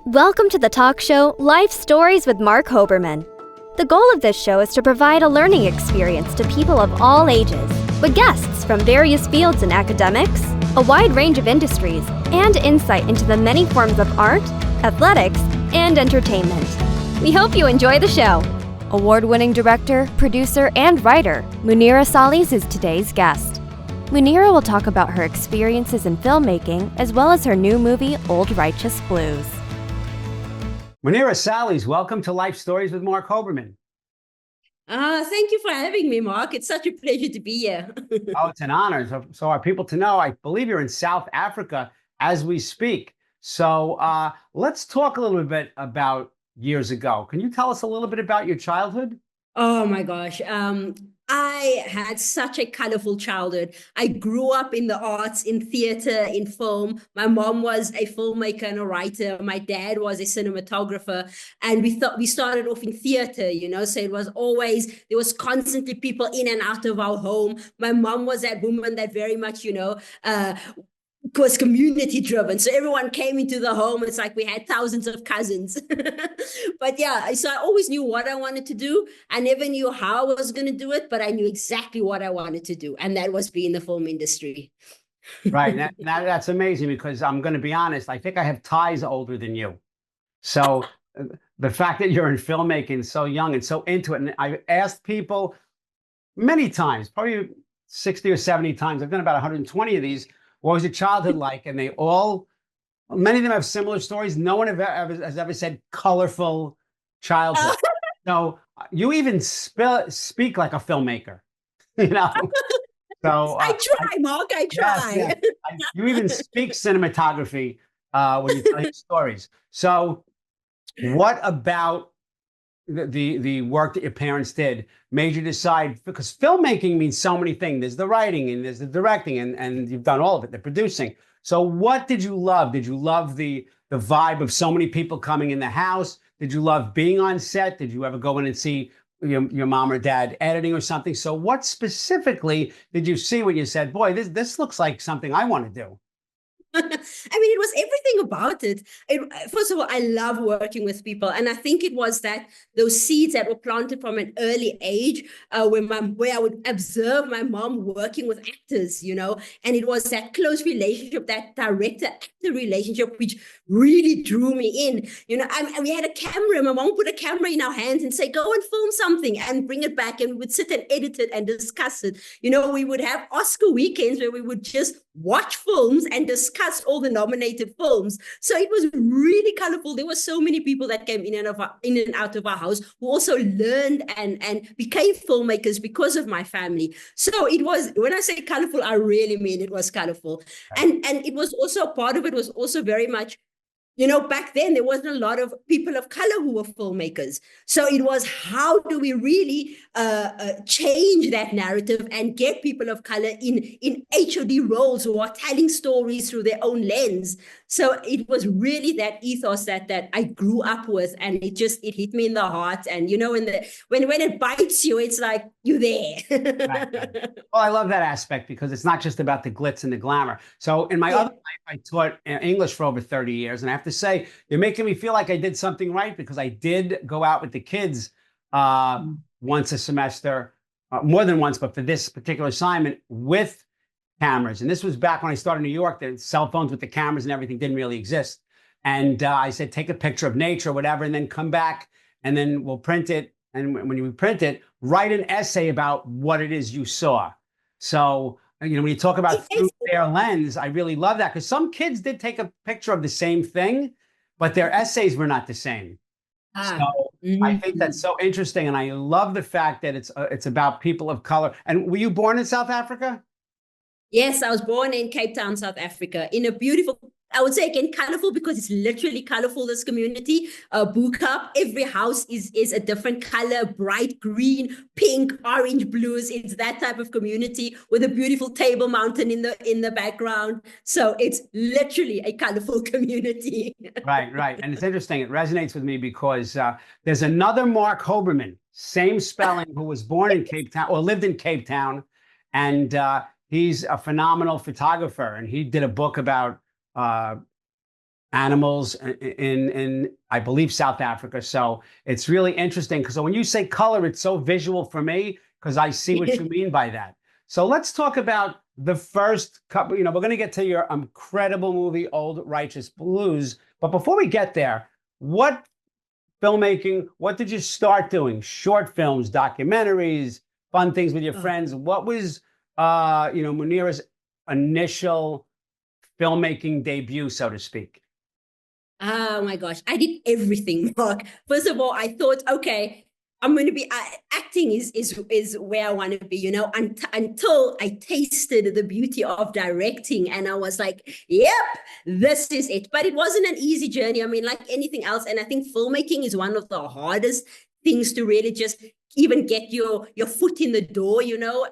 Welcome to the talk show Life Stories with Marc Hoberman. The goal of this show is to provide a learning experience to people of all ages, with guests from various fields in academics, a wide range of industries, and insight into the many forms of art, athletics, and entertainment. We hope you enjoy the show. Award-winning director, producer, and writer, Muneera Sallies is today's guest. Muneera will talk about her experiences in filmmaking, as well as her new movie, Old Righteous Blues. Muneera Sallies, welcome to Life Stories with Marc Hoberman. Thank you for having me, Mark. It's such a pleasure to be here. Oh, it's an honor. So our people to know, I believe you're in South Africa as we speak. So let's talk a little bit about years ago. Can you tell us a little bit about your childhood? Oh my gosh. I had such a colorful childhood. I grew up in the arts, in theater, in film. My mom was a filmmaker and a writer. My dad was a cinematographer. And we started off in theater, so it was always, there was constantly people in and out of our home. My mom was that woman that very much, was community driven. So everyone came into the home. It's like we had thousands of cousins. But yeah, so I always knew what I wanted to do. I never knew how I was going to do it, but I knew exactly what I wanted to do. And that was be in the film industry. Right. Now that's amazing, because I'm going to be honest, I think I have ties older than you. So the fact that you're in filmmaking so young and so into it, and I've asked people many times, probably 60 or 70 times, I've done about 120 of these. What was your childhood like? And many of them have similar stories. No one has ever said colorful childhood. So you even speak like a filmmaker, So I try, Mark. I try. Yes. You even speak cinematography when you tell your stories. So what about the work that your parents did made you decide, because filmmaking means so many things. There's the writing and there's the directing, and you've done all of it, the producing. So what did you love? Did you love the vibe of so many people coming in the house? Did you love being on set? Did you ever go in and see your mom or dad editing or something? So what specifically did you see when you said, boy, this looks like something I want to do? I mean, it was everything about it. First of all, I love working with people. And I think it was those seeds that were planted from an early age, where I would observe my mom working with actors, and it was that close relationship, that director-actor relationship, which really drew me in. We had a camera. My mom put a camera in our hands and say, go and film something and bring it back. And we would sit and edit it and discuss it. We would have Oscar weekends where we would just watch films and discuss all the nominated films. So it was really colorful. There were so many people that came in and out of our house who also learned and became filmmakers because of my family. So it was, when I say colorful, I really mean it was colorful. And it was also, part of it was also very much, back then there wasn't a lot of people of color who were filmmakers. So it was, how do we really change that narrative and get people of color in HOD roles who are telling stories through their own lens? So it was really that ethos that I grew up with, and it hit me in the heart. And when it bites you, it's like you're there. Right. Well, I love that aspect, because it's not just about the glitz and the glamour. So in my other life, I taught English for over 30 years, and I have to say, you're making me feel like I did something right, because I did go out with the kids once a semester, more than once, but for this particular assignment, with cameras. And this was back when I started in New York. The cell phones with the cameras and everything didn't really exist. And I said, take a picture of nature or whatever, and then come back, and then we'll print it. And when you print it, write an essay about what it is you saw. So, when you talk about through their lens, I really love that, because some kids did take a picture of the same thing, but their essays were not the same. So I think that's so interesting. And I love the fact that it's about people of color. And were you born in South Africa? Yes, I was born in Cape Town, South Africa, in a beautiful, I would say again, colorful, because it's literally colorful, this community. Buka, every house is a different color, bright green, pink, orange, blues. It's that type of community with a beautiful Table Mountain in the background. So it's literally a colorful community. Right. And it's interesting. It resonates with me because there's another Marc Hoberman, same spelling, who was born in Cape Town or lived in Cape Town. And he's a phenomenal photographer. And he did a book about animals in I believe South Africa. So it's really interesting because when you say color, it's so visual for me because I see what you mean by that. So let's talk about the first couple. We're going to get to your incredible movie, Old Righteous Blues. But before we get there, what filmmaking, what did you start doing? Short films, documentaries, fun things with your friends. What was, Muneera's initial filmmaking debut, so to speak? Oh my gosh, I did everything, Mark. First of all, I thought, okay, I'm going to be acting is where I want to be, until I tasted the beauty of directing, and I was like, yep, this is it. But it wasn't an easy journey. I mean, like anything else, and I think filmmaking is one of the hardest things to really just even get your foot in the door,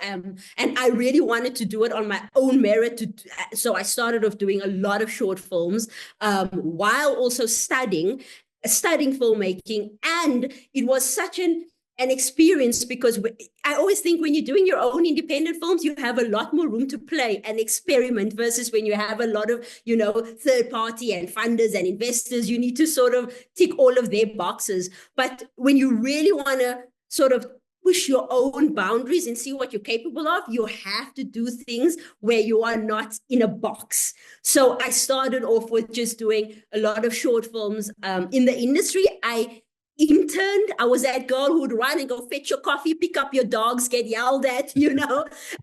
and I really wanted to do it on my own merit. So I started off doing a lot of short films while also studying filmmaking. And it was such an experience because I always think when you're doing your own independent films, you have a lot more room to play and experiment versus when you have a lot of, third party and funders and investors, you need to sort of tick all of their boxes. But when you really want to sort of push your own boundaries and see what you're capable of, you have to do things where you are not in a box. So I started off with just doing a lot of short films. In the industry, I interned. I was that girl who would run and go fetch your coffee, pick up your dogs, get yelled at,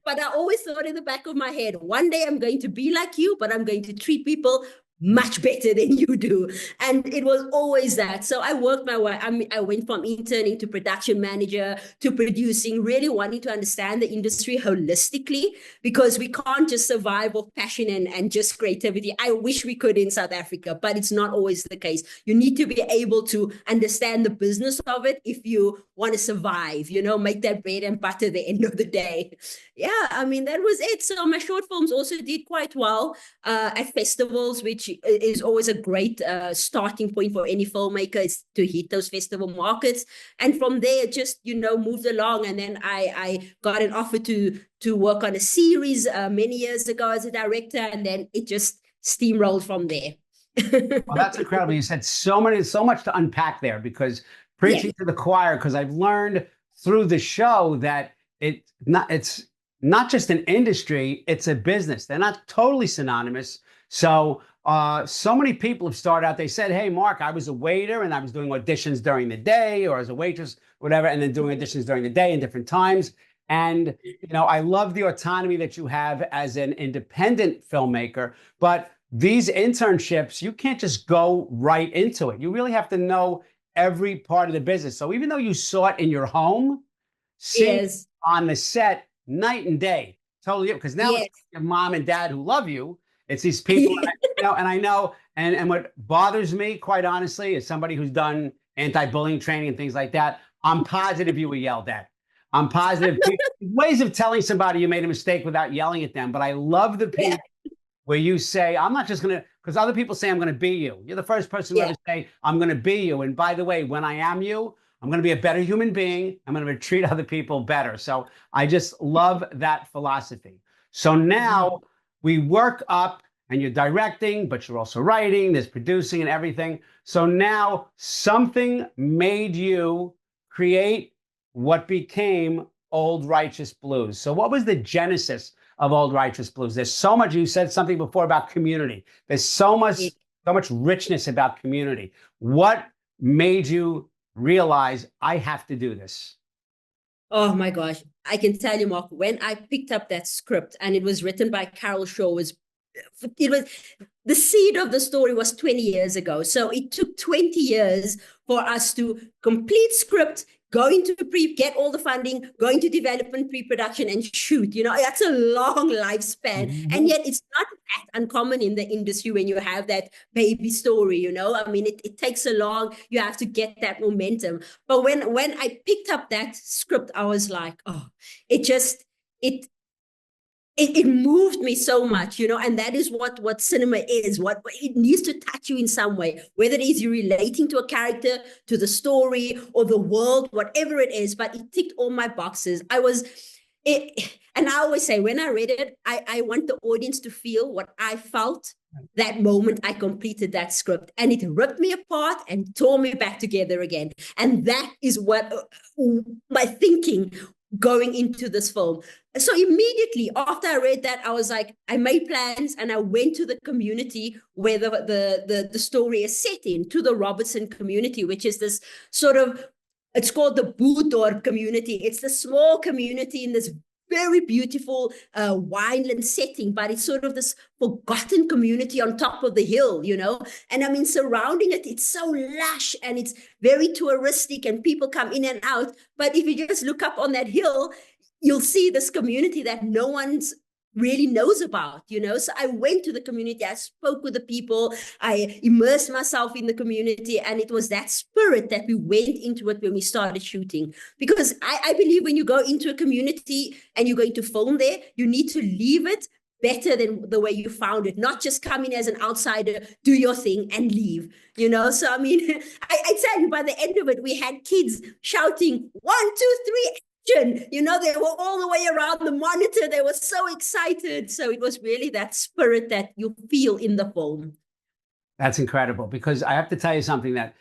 But I always thought in the back of my head, one day I'm going to be like you, but I'm going to treat people much better than you do. And it was always that. So I worked my way. I went from interning to production manager to producing, really wanting to understand the industry holistically, because we can't just survive off passion and just creativity. I wish we could in South Africa, but it's not always the case. You need to be able to understand the business of it if you want to survive, make that bread and butter at the end of the day. Yeah, I mean, that was it. So my short films also did quite well at festivals, which is always a great starting point for any filmmaker, is to hit those festival markets. And from there, it just, moved along. And then I got an offer to work on a series many years ago as a director. And then it just steamrolled from there. Well, that's incredible. You said so much to unpack there, because preaching to the choir, because I've learned through the show that it's not just an industry, it's a business. They're not totally synonymous. So so many people have started out, they said, hey, Mark, I was a waiter and I was doing auditions during the day, or as a waitress, whatever, and then doing auditions during the day in different times. And, I love the autonomy that you have as an independent filmmaker, but these internships, you can't just go right into it. You really have to know every part of the business. So even though you saw it in your home, seeing on the set night and day, totally, because now it's your mom and dad who love you. It's these people, and I know, and what bothers me, quite honestly, is somebody who's done anti-bullying training and things like that. I'm positive you were yelled at. I'm positive ways of telling somebody you made a mistake without yelling at them. But I love the people where you say, I'm not just going to, because other people say, I'm going to be you. You're the first person who ever say, I'm going to be you. And by the way, when I am you, I'm going to be a better human being. I'm going to treat other people better. So I just love that philosophy. So now we work up, and you're directing, but you're also writing, there's producing and everything. So now something made you create what became Old Righteous Blues. So what was the genesis of Old Righteous Blues? There's so much, you said something before about community. There's so much richness about community. What made you realize I have to do this? Oh my gosh. I can tell you, Mark, when I picked up that script and it was written by Carol Shaw, it was the seed of the story was 20 years ago. So it took 20 years for us to complete script, go into get all the funding, go into development, pre-production, and shoot. That's a long lifespan. And yet it's not that uncommon in the industry when you have that baby story, I mean, it takes so long. You have to get that momentum. But when I picked up that script, I was like, oh, it moved me so much, and that is what cinema is. What it needs to touch you in some way, whether it is you relating to a character, to the story, or the world, whatever it is. But it ticked all my boxes. And I always say, when I read it, I want the audience to feel what I felt that moment I completed that script, and it ripped me apart and tore me back together again. And that is what my thinking going into this film. So immediately after I read that, I was like, I made plans and I went to the community where the story is set in, to the Robertson community, which is this sort of, it's called the Boerdorp community. It's the small community in this very beautiful wineland setting, but it's sort of this forgotten community on top of the hill, you know? And I mean, surrounding it, it's so lush and it's very touristic and people come in and out. But if you just look up on that hill, you'll see this community that no one's really knows about, you know? So I went to the community, I spoke with the people, I immersed myself in the community, and it was that spirit that we went into it when we started shooting. Because I believe when you go into a community and you're going to film there, you need to leave it better than the way you found it, not just come in as an outsider, do your thing and leave, you know? So, I mean, I tell you, by the end of it, we had kids shouting, 1, 2, 3, you know, they were all the way around the monitor. They were so excited. So it was really that spirit that you feel in the film. That's incredible, because I have to tell you something that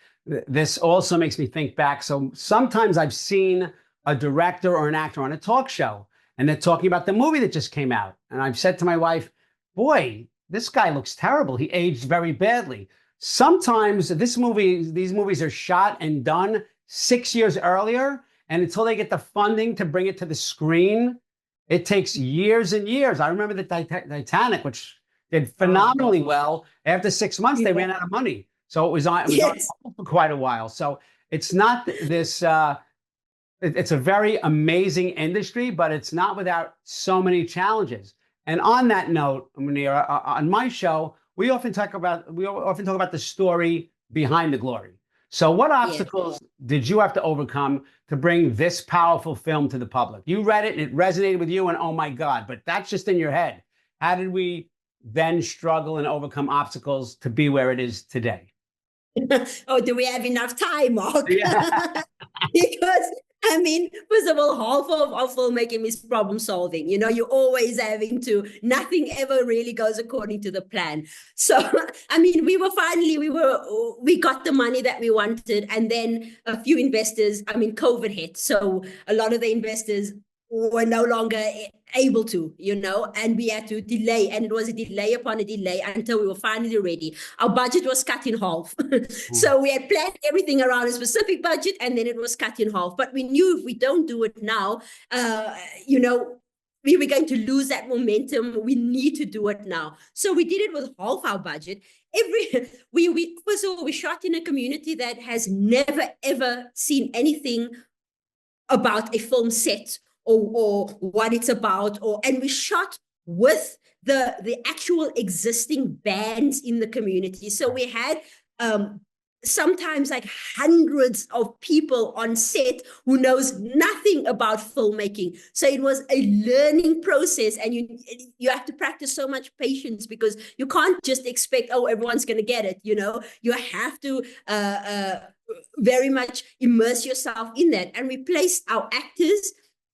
this also makes me think back. So sometimes I've seen a director or an actor on a talk show and they're talking about the movie that just came out. And I've said to my wife, boy, this guy looks terrible. He aged very badly. Sometimes these movies are shot and done 6 years earlier. And until they get the funding to bring it to the screen, it takes years and years. I remember the Titanic, which did phenomenally well. After 6 months, they ran out of money. So it was on for quite a while. So it's not this, it's a very amazing industry, but it's not without so many challenges. And on that note, Muneera, on my show, we often talk about the story behind the glory. So what obstacles did you have to overcome to bring this powerful film to the public? You read it and it resonated with you and oh my God, but that's just in your head. How did we then struggle and overcome obstacles to be where it is today? Oh, do we have enough time, Mark? Yeah. Because I mean, first of all, half of filmmaking is problem solving. You know, you're always having to, nothing ever really goes according to the plan. So, I mean, we got the money that we wanted. And then a few investors, I mean, COVID hit. So a lot of the investors were no longer able to, you know, and we had to delay, and it was a delay upon a delay until we were finally ready. Our budget was cut in half. So we had planned everything around a specific budget, and then it was cut in half. But we knew if we don't do it now, you know, we were going to lose that momentum. We need to do it now. So we did it with half our budget. First of all, we shot in a community that has never, ever seen anything about a film set or what it's about, and we shot with the actual existing bands in the community. So we had sometimes like hundreds of people on set who knows nothing about filmmaking. So it was a learning process, and you have to practice so much patience, because you can't just expect, oh, everyone's going to get it, you know. You have to very much immerse yourself in that. And we placed our actors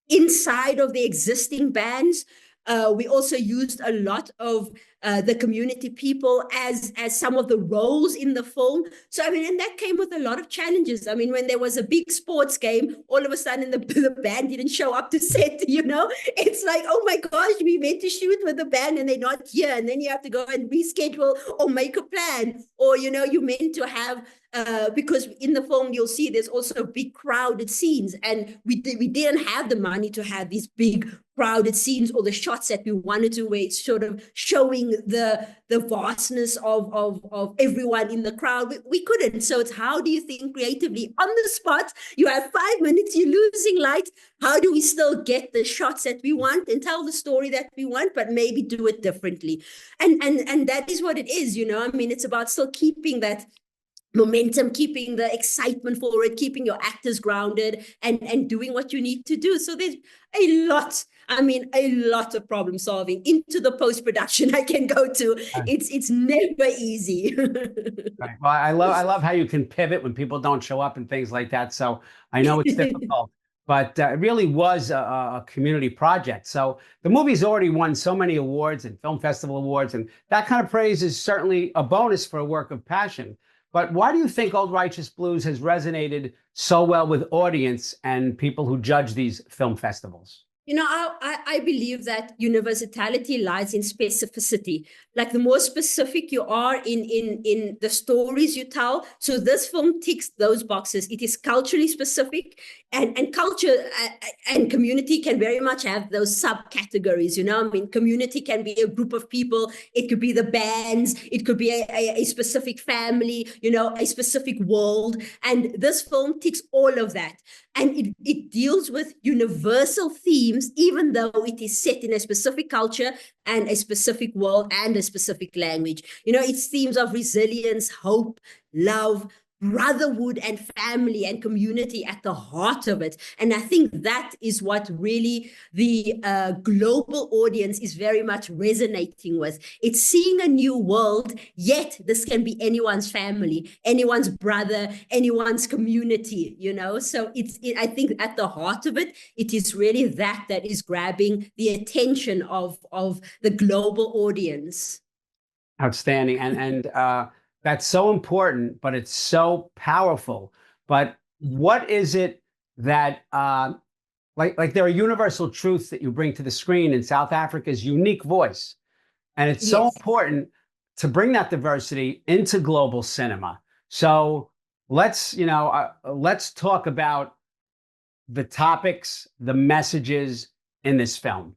inside of the existing bands. We also used a lot of the community people as some of the roles in the film. So, I mean, and that came with a lot of challenges. I mean, when there was a big sports game, all of a sudden the band didn't show up to set, you know? It's like, oh my gosh, we meant to shoot with the band and they're not here. And then you have to go and reschedule or make a plan. Or, you know, you meant to have, because in the film, you'll see there's also big crowded scenes. And we didn't have the money to have these big crowded scenes or the shots that we wanted to, where it's sort of showing the vastness of everyone in the crowd. We couldn't. So it's, how do you think creatively on the spot? You have 5 minutes, you're losing light. How do we still get the shots that we want and tell the story that we want, but maybe do it differently? And that is what it is, you know. I mean, it's about still keeping that momentum, keeping the excitement for it, keeping your actors grounded, and doing what you need to do. So there's a lot of problem solving into the post-production I can go to. It's never easy. Right. Well, I love how you can pivot when people don't show up and things like that. So I know it's difficult. but it really was a community project. So the movie's already won so many awards and film festival awards, and that kind of praise is certainly a bonus for a work of passion. But why do you think Old Righteous Blues has resonated so well with audience and people who judge these film festivals? You know, I believe that universality lies in specificity. Like the more specific you are in the stories you tell. So this film ticks those boxes. It is culturally specific, and culture and community can very much have those subcategories. You know, I mean, community can be a group of people. It could be the bands. It could be a specific family. You know, a specific world. And this film ticks all of that. And it deals with universal themes, even though it is set in a specific culture and a specific world and a specific language. You know, it's themes of resilience, hope, love, brotherhood, and family and community at the heart of it. And I think that is what really the global audience is very much resonating with. It's seeing a new world, yet this can be anyone's family, anyone's brother, anyone's community, you know? So I think at the heart of it, it is really that is grabbing the attention of the global audience. Outstanding. And that's so important, but it's so powerful. But what is it that, like there are universal truths that you bring to the screen in South Africa's unique voice. And it's so important to bring that diversity into global cinema. So let's talk about the topics, the messages in this film.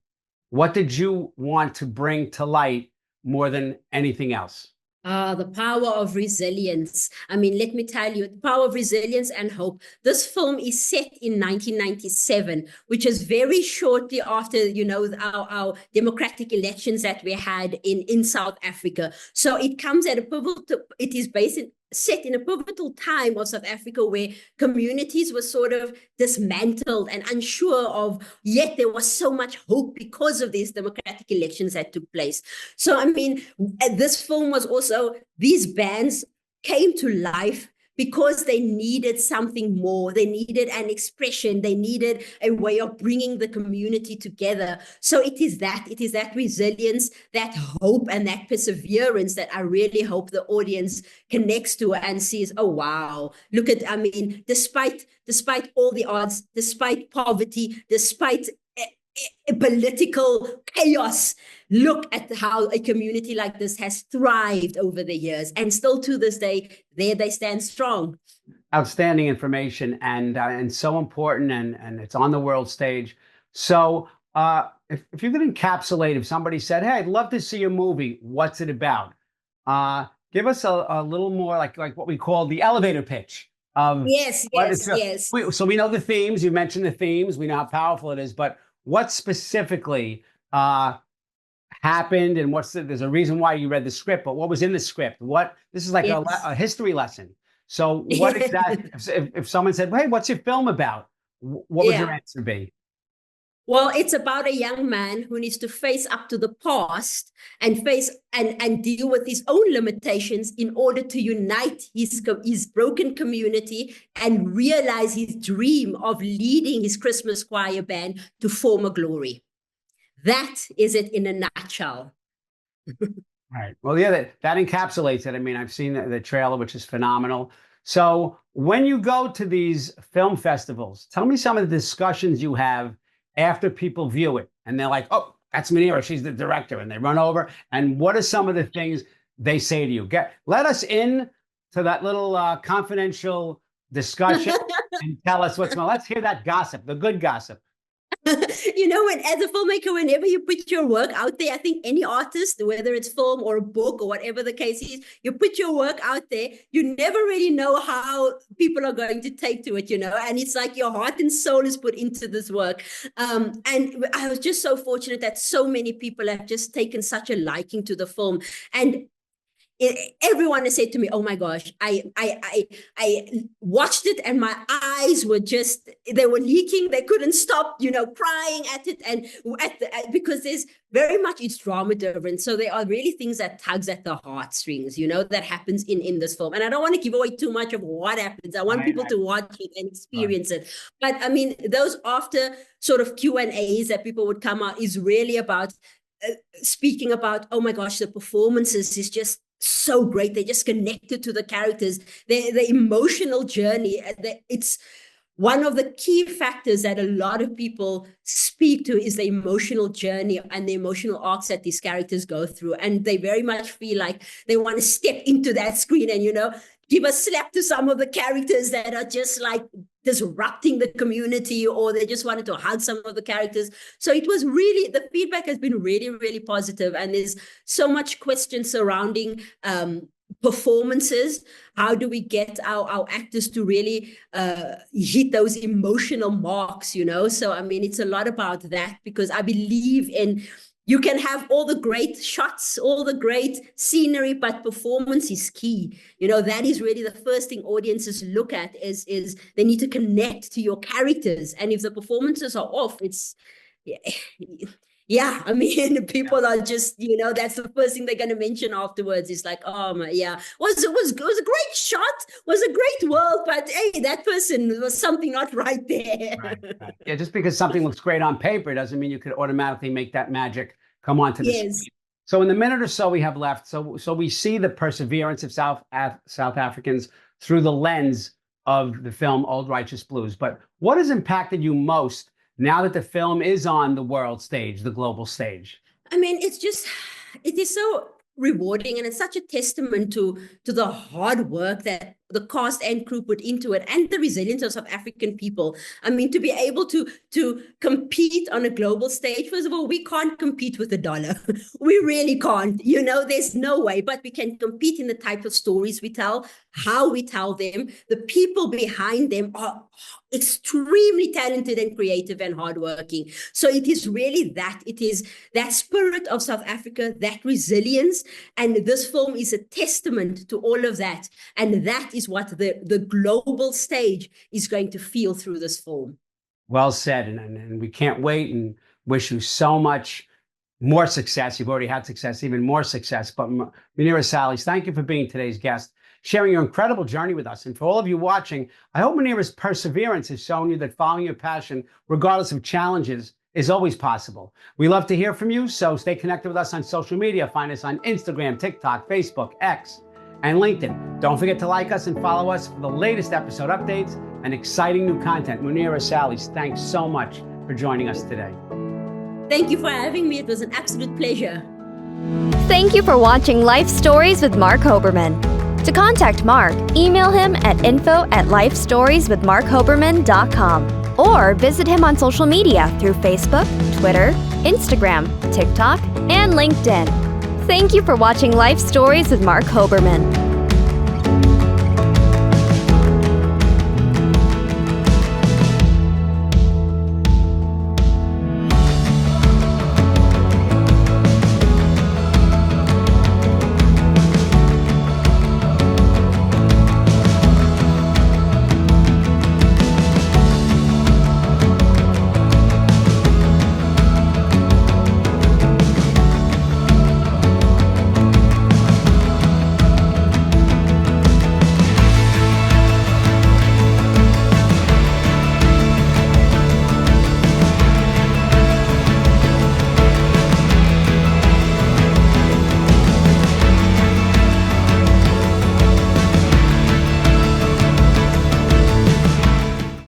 What did you want to bring to light more than anything else? The power of resilience. I mean, let me tell you, the power of resilience and hope. This film is set in 1997, which is very shortly after, you know, our democratic elections that we had in South Africa. So it comes at a pivotal, it is set in a pivotal time of South Africa where communities were sort of dismantled and unsure of, yet there was so much hope because of these democratic elections that took place. So, I mean, this film was also, these bands came to life because they needed something more. They needed an expression. They needed a way of bringing the community together. So it is that resilience, that hope, and that perseverance that I really hope the audience connects to and sees, oh, wow, look at, I mean, despite all the odds, despite poverty, despite political chaos, look at how a community like this has thrived over the years, and still to this day, there they stand strong. Outstanding information, and so important, and it's on the world stage. So if you could encapsulate, if somebody said, hey, I'd love to see a movie, what's it about? Give us a little more like what we call the elevator pitch. Yes. So we know the themes, you mentioned the themes, we know how powerful it is, but what specifically happened, and there's a reason why you read the script, but what was in the script? This is like a history lesson. So what is that? If someone said, hey, what's your film about? What would your answer be? Well, it's about a young man who needs to face up to the past and face and deal with his own limitations in order to unite his broken community and realize his dream of leading his Christmas choir band to former glory. That is it in a nutshell. Right. Well, yeah, that encapsulates it. I mean, I've seen the trailer, which is phenomenal. So when you go to these film festivals, tell me some of the discussions you have after people view it and they're like, oh, that's Muneera, she's the director, and they run over. And what are some of the things they say to you? Let us in to that little confidential discussion and tell us what's going on. Let's hear that gossip, the good gossip. You know, as a filmmaker, whenever you put your work out there, I think any artist, whether it's film or a book or whatever the case is, you put your work out there, you never really know how people are going to take to it, you know, and it's like your heart and soul is put into this work. And I was just so fortunate that so many people have just taken such a liking to the film. And everyone has said to me, "Oh my gosh, I watched it and my eyes were just, they were leaking. They couldn't stop, crying at it, and because there's very much, it's drama driven. So there are really things that tugs at the heartstrings, that happens in this film. And I don't want to give away too much of what happens. I want people to watch it and experience it. But I mean, those after sort of Q&As that people would come out is really about speaking about, oh my gosh, the performances is just so great. They're just connected to the characters, the emotional journey. It's one of the key factors that a lot of people speak to is the emotional journey and the emotional arcs that these characters go through. And they very much feel like they want to step into that screen and, give a slap to some of the characters that are just like disrupting the community, or they just wanted to hug some of the characters. So it was really, the feedback has been really, really positive. And there's so much question surrounding performances. How do we get our actors to really hit those emotional marks, So, I mean, it's a lot about that, because I believe in, you can have all the great shots, all the great scenery, but performance is key. That is really the first thing audiences look at is they need to connect to your characters. And if the performances are off, it's, I mean, people are just, that's the first thing they're going to mention afterwards. It's like, oh my, was a great shot, was a great world, but hey, that person was something not right there. Right. Yeah, just because something looks great on paper doesn't mean you could automatically make that magic come onto the screen. So in the minute or so we have left, so we see the perseverance of South Africans through the lens of the film Old Righteous Blues. But what has impacted you most now that the film is on the world stage, the global stage? I mean, it is so rewarding, and it's such a testament to the hard work that the cast and crew put into it, and the resilience of South African people. I mean, to be able to compete on a global stage, first of all, we can't compete with the dollar. We really can't, there's no way, but we can compete in the type of stories we tell, how we tell them. The people behind them are extremely talented and creative and hardworking. So it is really that. It is that spirit of South Africa, that resilience. And this film is a testament to all of that. And that is what the global stage is going to feel through this film. Well said. And we can't wait, and wish you so much more success. You've already had success, even more success. But Muneera Sallies, thank you for being today's guest, sharing your incredible journey with us. And for all of you watching, I hope Muneera's perseverance has shown you that following your passion, regardless of challenges, is always possible. We love to hear from you, so stay connected with us on social media. Find us on Instagram, TikTok, Facebook, X, and LinkedIn. Don't forget to like us and follow us for the latest episode updates and exciting new content. Muneera Sallies, thanks so much for joining us today. Thank you for having me. It was an absolute pleasure. Thank you for watching Life Stories with Marc Hoberman. To contact Marc, email him at info@lifestorieswithmarchoberman.com or visit him on social media through Facebook, Twitter, Instagram, TikTok, and LinkedIn. Thank you for watching Life Stories with Marc Hoberman.